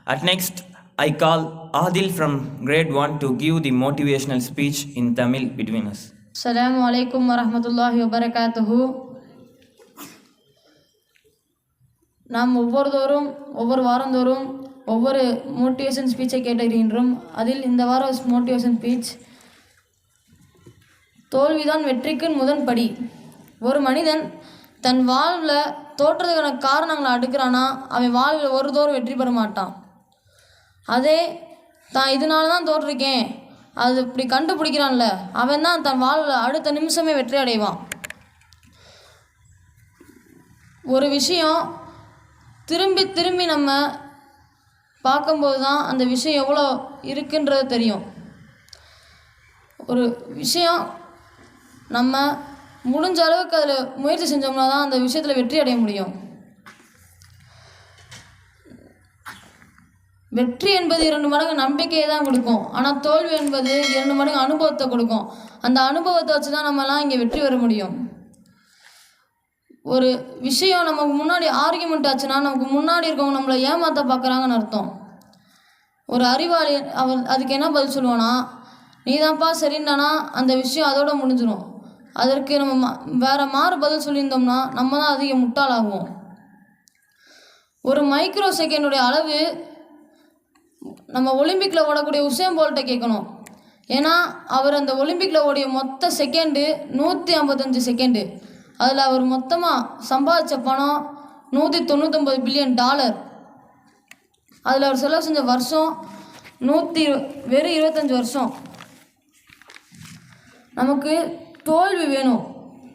At next, I call Adil from grade 1 to give the motivational speech in Tamil between us. Assalamu alaikum wa rahmatullahi wa barakatuhu. நாம் ஒவ்வொரு வாரந்தோறும் ஒவ்வொரு motivation ஸ்பீச்சை கேட்டிருக்கின்றோம். அதில் இந்த வாரம் motivation speech, தோல்விதான் வெற்றிக்கு முதன்படி. ஒரு மனிதன் தன் வாழ்வில் தோற்றதுக்கான காரணங்களை அடுக்கிறானா அவன் வாழ்வில் ஒருதோறும் வெற்றி பெற மாட்டான். அதே தான் இதனால தான் தோற்றிருக்கேன் அது இப்படி கண்டுபிடிக்கிறான்ல அவன் தான் தன் வாழ்வில் அடுத்த நிமிஷமே வெற்றி அடைவான். ஒரு விஷயம் திரும்பி திரும்பி நம்ம பார்க்கும்போது தான் அந்த விஷயம் எவ்வளோ இருக்குன்றது தெரியும். ஒரு விஷயம் நம்ம முடிஞ்ச அளவுக்கு அதில் முயற்சி செஞ்சோம்னா தான் அந்த விஷயத்தில் வெற்றி அடைய முடியும். வெற்றி என்பது 2 மடங்கு நம்பிக்கையை தான் கொடுக்கும். ஆனால் தோல்வி என்பது 2 மடங்கு அனுபவத்தை கொடுக்கும். அந்த அனுபவத்தை வச்சு தான் நம்மலாம் இங்கே வெற்றி பெற முடியும். ஒரு விஷயம் நமக்கு முன்னாடி ஆர்கியூமெண்ட் ஆச்சுன்னா நமக்கு முன்னாடி இருக்கவங்க நம்மளை ஏமாற்ற பார்க்குறாங்கன்னு அர்த்தம். ஒரு அறிவாளி அதுக்கு என்ன பதில் சொல்லுவானா, நீ தான்ப்பா சரின்னானா அந்த விஷயம் அதோட முடிஞ்சிடும். அதற்கு நம்ம வேறு மாறு பதில் சொல்லியிருந்தோம்னா நம்ம தான் அதிக முட்டாளாகுவோம். ஒரு மைக்ரோ செகண்டுடைய அளவு நம்ம ஒலிம்பிக்கில் ஓடக்கூடிய உசேன் போல்ட்டை கேட்கணும். ஏன்னா அவர் அந்த ஒலிம்பிக்கில் ஓடிய மொத்த செகண்டு 155 செகண்டு. அதில் அவர் மொத்தமாக சம்பாதிச்ச பணம் $199 பில்லியன். அதில் அவர் செலவு செஞ்ச வருஷம் வெறும் 25 வருஷம். நமக்கு தோல்வி வேணும்.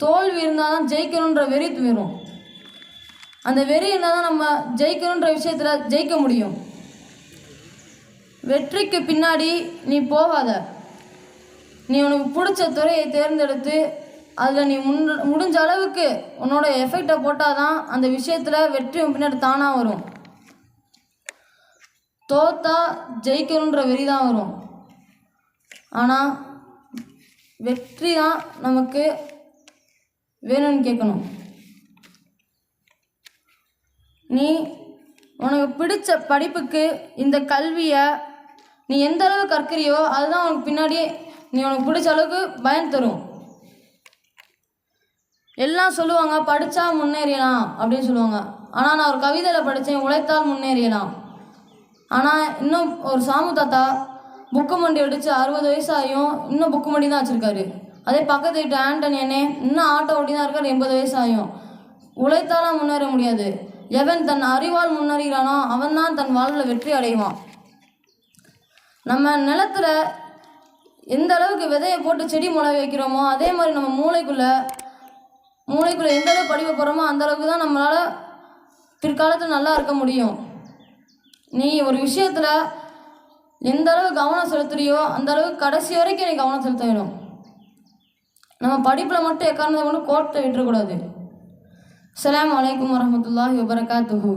தோல்வி இருந்தால் தான் ஜெயிக்கணுன்ற வெறி வேணும். அந்த வெறி இருந்தால் தான் நம்ம ஜெயிக்கணுன்ற விஷயத்தில் ஜெயிக்க முடியும். வெற்றிக்கு பின்னாடி நீ போகாத. நீ உனக்கு பிடிச்ச துறையை தேர்ந்தெடுத்து அதில் நீ முடிஞ்ச அளவுக்கு உன்னோட எஃபெக்டை போட்டால் தான் அந்த விஷயத்தில் வெற்றி பின்னாடி தானாக வரும். தோத்தா ஜெயிக்கணுன்ற வெறி தான் வரும். ஆனால் வெற்றி தான் நமக்கு வேணும்னு கேட்கணும். நீ உனக்கு பிடிச்ச படிப்புக்கு இந்த கல்வியை நீ எந்த அளவு கற்கிறியோ அதுதான் உனக்கு பின்னாடி நீ உனக்கு பிடிச்ச அளவுக்கு பயன் தரும். எல்லாம் சொல்லுவாங்க படித்தா முன்னேறியலாம் அப்படின்னு சொல்லுவாங்க. ஆனால் நான் ஒரு கவிதையில் படித்தேன், உழைத்தால் முன்னேறியலாம். ஆனால் இன்னும் ஒரு சாமு தாத்தா புக்கு மண்டி அடித்து 60 வயசாகியும் இன்னும் புக்கு மண்டி தான் வச்சுருக்காரு. அதே பக்கத்து வீட்டு ஆண்டனி அண்ணே இன்னும் ஆட்டோ ஓட்டி தான் இருக்கார், 80 வயசாகியும். உழைத்தாலாம் முன்னேற முடியாது. எவன் தன் அறிவால் முன்னேறுகிறானோ அவன் தான் தன் வாழ்வில் வெற்றி அடைவான். நம்ம நிலத்தில் எந்த அளவுக்கு விதையை போட்டு செடி முளை வைக்கிறோமோ அதே மாதிரி நம்ம மூளைக்குள்ளே எந்த அளவுக்கு படிக்க போகிறோமோ அந்த அளவுக்கு தான் நம்மளால் பிற்காலத்தில் நல்லா இருக்க முடியும். நீ ஒரு விஷயத்தில் எந்த அளவு கவனம் செலுத்துறியோ அந்த அளவுக்கு கடைசி வரைக்கும் நீ கவனம் செலுத்த வேணும். நம்ம படிப்பில் மட்டும் எக்காரணத்தை கொண்டு கோட்டை விட்டுறக்கூடாது. அஸ்ஸலாமு அலைக்கும் வரஹ்மத்துல்லாஹி வபரகாத்துஹு.